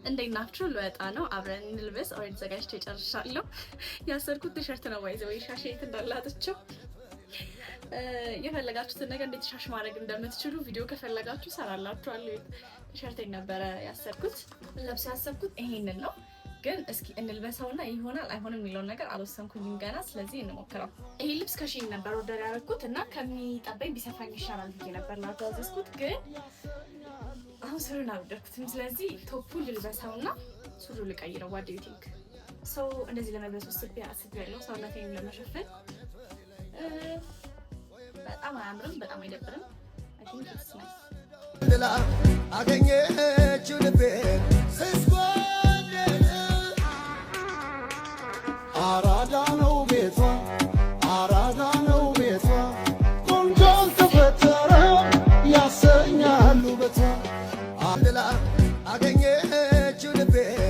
እንደናችሁ ልወጣ ነው። አብረን እንልበስ። ኦሬዲ ዘጋጅቼ ጨርሻለሁ። ያሰርኩት ቲሸርት ነው ባይዘው ሻሽ የት እንዳላጥቸው የፈለጋችሁትን ነገር እንዴት ሻሽ ማድረግ እንደምትችሉ ቪዲዮ ከፈለጋችሁ ሰራላችኋለሁ። ቲሸርቴን ነበረ ያሰርኩት። ለብስ ያሰብኩት ይሄንን ነው፣ ግን እስኪ እንልበሰውና ይሆናል አይሆንም የሚለውን ነገር አልወሰንኩኝም ገና። ስለዚህ እንሞክረው። ይሄ ልብስ ከሺን ነበር ኦርደር ያደረኩት እና ከሚጠበኝ ቢሰፋኝ ይሻላል ብዬ ነበር ላታዘዝኩት፣ ግን አሁን ሱሪን አልወደድኩትም። ስለዚህ ቶፑን ልልበሰውና ሱሪው ልቀይረው። ዋት ዱ ዩ ቲንክ? ሶ እንደዚህ ለመልበስ አስቤያለሁ፣ ሰውነቴን ለመሸፈን። በጣም አያምርም፣ በጣም አይደብርም። አይ ቲንክ ኢትስ ናይስ። አገኘችው ልቤን አራዳ ነው ቤቷ፣ አራዳ ነው ቤቷ፣ ቆንጆ ተፈጠረ ያሰኛሉ በቷ። አገኘችው ልቤን